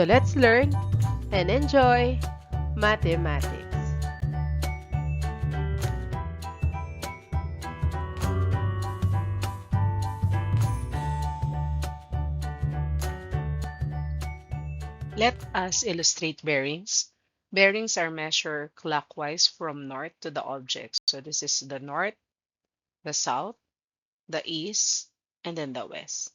So let's learn and enjoy mathematics. Let us illustrate bearings. Bearings are measured clockwise from north to the object. So this is the north, the south, the east, and then the west.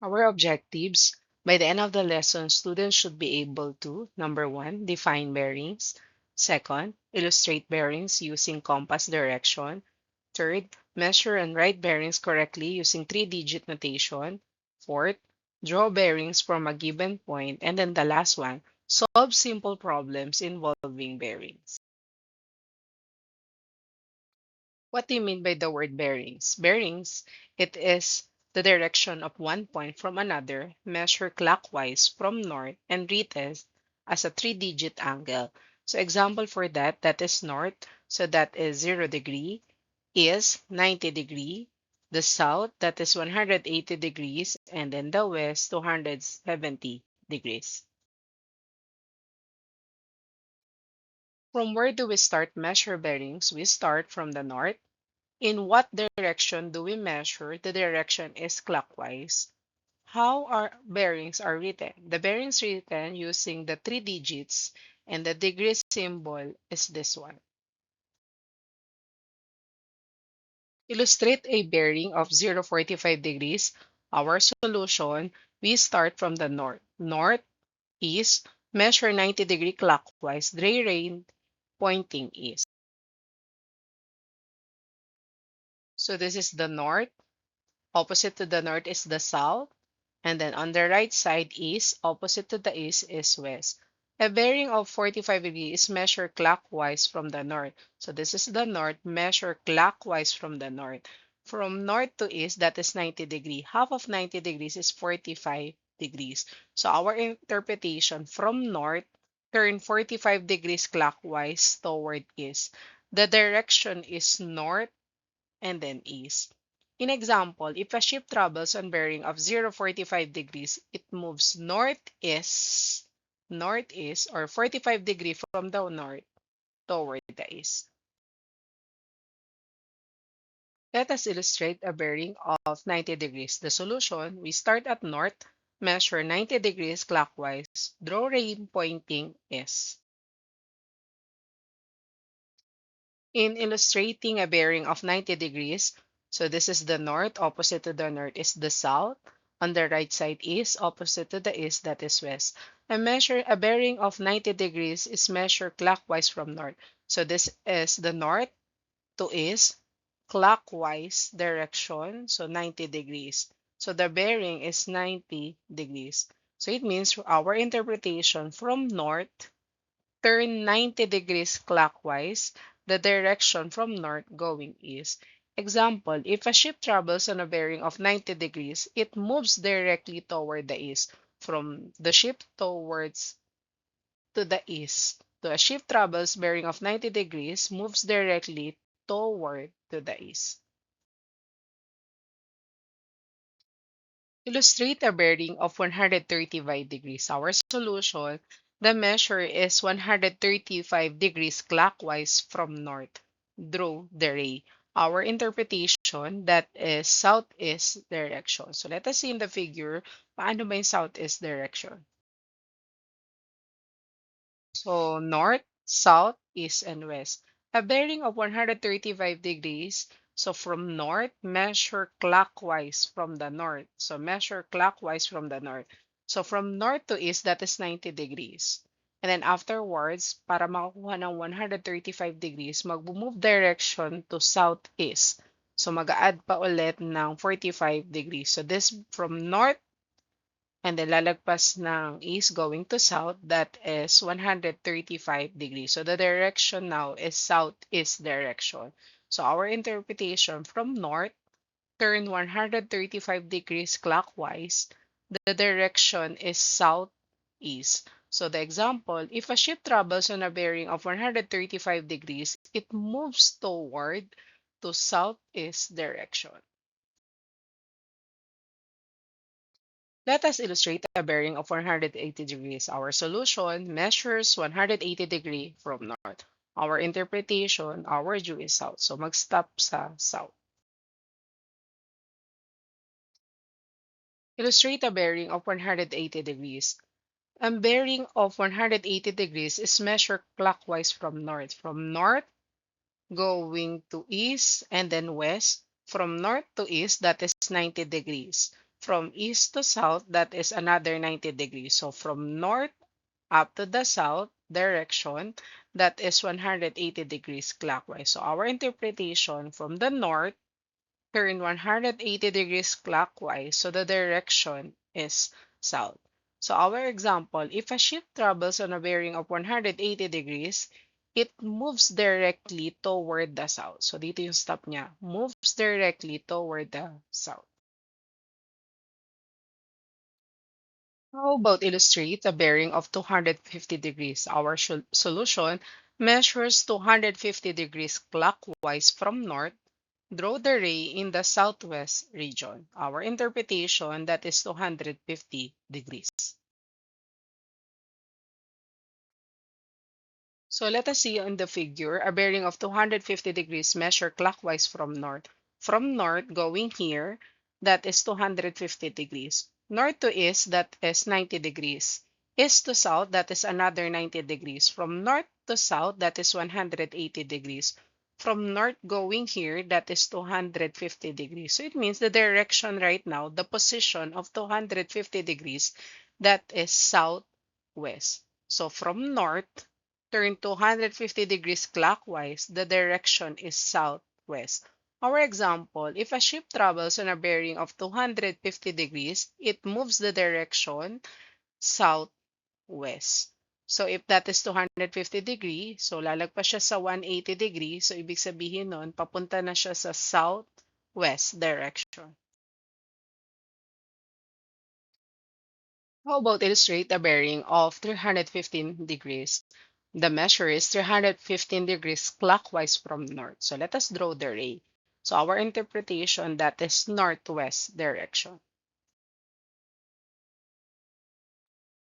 Our objectives: by the end of the lesson, students should be able to, number one, define bearings. Second, illustrate bearings using compass direction. Third, measure and write bearings correctly using three-digit notation. Fourth, draw bearings from a given point. And then the last one, solve simple problems involving bearings. What do you mean by the word bearings? Bearings, it is the direction of one point from another, measured clockwise from north, and written as a three-digit angle. So example for that, that is north, so that is 0 degree, is 90 degree, the south, that is 180 degrees, and then the west, 270 degrees. From where do we start measure bearings? We start from the north. In what direction do we measure? The direction is clockwise. How our bearings are written? The bearings written using the three digits, and the degree symbol is this one. Illustrate a bearing of 0.45 degrees. Our solution, we start from the north. North, east, measure 90-degree clockwise, draw ray pointing east. So this is the north. Opposite to the north is the south. And then on the right side is, opposite to the east is west. A bearing of 45 degrees is measured clockwise from the north. So this is the north, measure clockwise from the north. From north to east, that is 90 degrees. Half of 90 degrees is 45 degrees. So our interpretation, from north, turn 45 degrees clockwise toward east. The direction is north and then east. In example, if a ship travels on bearing of 0.45 degrees, it moves northeast or 45 degrees from the north toward the east. Let us illustrate a bearing of 90 degrees. The solution, we start at north, measure 90 degrees clockwise, draw ray pointing east. In illustrating a bearing of 90 degrees, so this is the north, opposite to the north is the south. On the right side is, opposite to the east, that is west. A bearing of 90 degrees is measured clockwise from north. So this is the north to east, clockwise direction, so 90 degrees. So the bearing is 90 degrees. So it means our interpretation from north, turn 90 degrees clockwise, the direction from north going east. Example, if a ship travels on a bearing of 90 degrees, it moves directly toward the east. From the ship towards to the east. So a ship travels bearing of 90 degrees, moves directly toward to the east. Illustrate a bearing of 135 degrees. Our solution, the measure is 135 degrees clockwise from north. Draw the ray. Our interpretation, that is southeast direction. So let us see in the figure, paano ba yung southeast direction? So north, south, east, and west. A bearing of 135 degrees. So from north, measure clockwise from the north. So measure clockwise from the north. So from north to east, that is 90 degrees. And then afterwards, para makakuha ng 135 degrees, mag-move direction to southeast. So mag-add pa ulit ng 45 degrees. So this from north and then lalagpas ng east going to south, that is 135 degrees. So the direction now is southeast direction. So our interpretation, from north, turn 135 degrees clockwise, the direction is southeast. So the example, if a ship travels on a bearing of 135 degrees, it moves toward to southeast direction. Let us illustrate a bearing of 180 degrees. Our solution measures 180 degree from north. Our interpretation, our due is south. So mag-stop sa south. Illustrate a bearing of 180 degrees. A bearing of 180 degrees is measured clockwise from north. From north going to east and then west. From north to east, that is 90 degrees. From east to south, that is another 90 degrees. So from north up to the south direction, that is 180 degrees clockwise. So our interpretation, from the north, turn 180 degrees clockwise, so the direction is south. So our example, if a ship travels on a bearing of 180 degrees, it moves directly toward the south. So dito yung stop niya, moves directly toward the south. How about illustrate a bearing of 250 degrees? Our solution measures 250 degrees clockwise from north. Draw the ray in the southwest region. Our interpretation, that is 250 degrees. So let us see on the figure, a bearing of 250 degrees measure clockwise from north. From north going here, that is 250 degrees. North to east, that is 90 degrees. East to south, that is another 90 degrees. From north to south, that is 180 degrees. From north going here, that is 250 degrees. So it means the direction right now, the position of 250 degrees, that is southwest. So from north, turn 250 degrees clockwise, the direction is southwest. Our example, if a ship travels on a bearing of 250 degrees, it moves the direction southwest. So if that is 250 degrees, so lalagpas siya sa 180 degrees, so ibig sabihin nun, papunta na siya sa southwest direction. How about illustrate a bearing of 315 degrees? The measure is 315 degrees clockwise from north. So let us draw the ray. So our interpretation, that is northwest direction.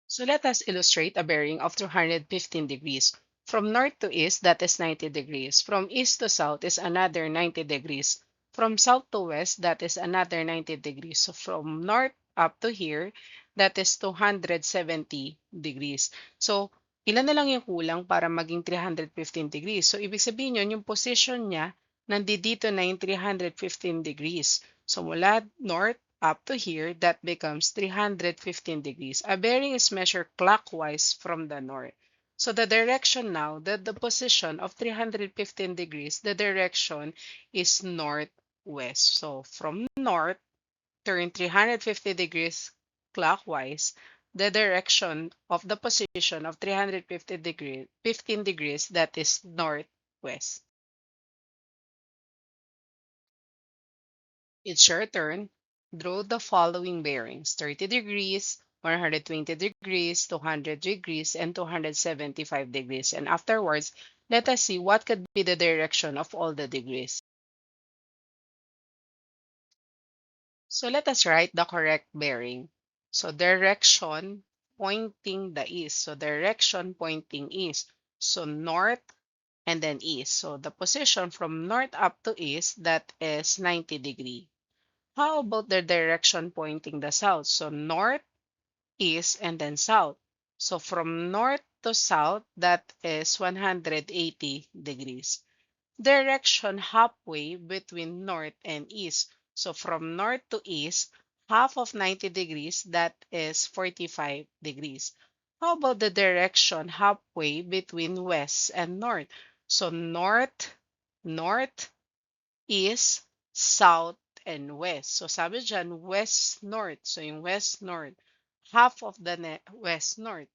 So let us illustrate a bearing of 215 degrees. From north to east, that is 90 degrees. From east to south is another 90 degrees. From south to west, that is another 90 degrees. So from north up to here, that is 270 degrees. So ilan na lang yung kulang para maging 315 degrees? So ibig sabihin yun, yung position niya, nandito na yung 315 degrees. So mula north up to here, that becomes 315 degrees. A bearing is measured clockwise from the north. So the direction now, the position of 315 degrees, the direction is northwest. So from north, turn 350 degrees clockwise. The direction of the position of 350 degrees, 15 degrees, that is northwest. It's your turn. Draw the following bearings: 30 degrees, 120 degrees, 200 degrees, and 275 degrees. And afterwards, let us see what could be the direction of all the degrees. So let us write the correct bearing. So direction pointing the east. So direction pointing east. So north and then east. So the position from north up to east, that is 90 degree. How about the direction pointing the south? So north, east, and then south. So from north to south, that is 180 degrees. Direction halfway between north and east. So from north to east, half of 90 degrees, that is 45 degrees. How about the direction halfway between west and north? So north, north, east, south, and west. So sabi dyan, west-north. So yung west-north, half of the west-north.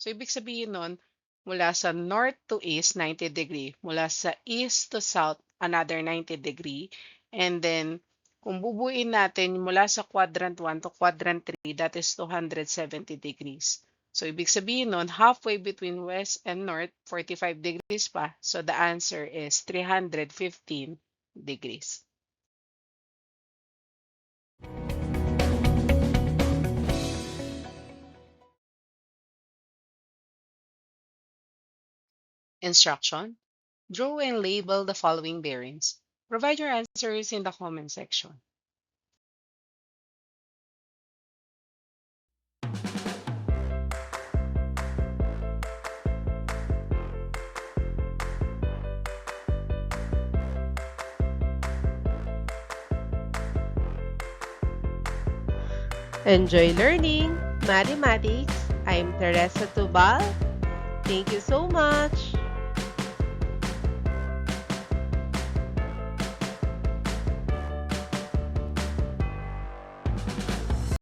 So ibig sabihin nun, mula sa north to east, 90 degree. Mula sa east to south, another 90 degree. And then, kung bubuin natin mula sa quadrant 1 to quadrant 3, that is 270 degrees. So ibig sabihin nun, halfway between west and north, 45 degrees pa. So the answer is 315 degrees. Instruction: draw and label the following bearings. Provide your answers in the comment section. Enjoy learning mathematics. I'm Teresa Tubal. Thank you so much.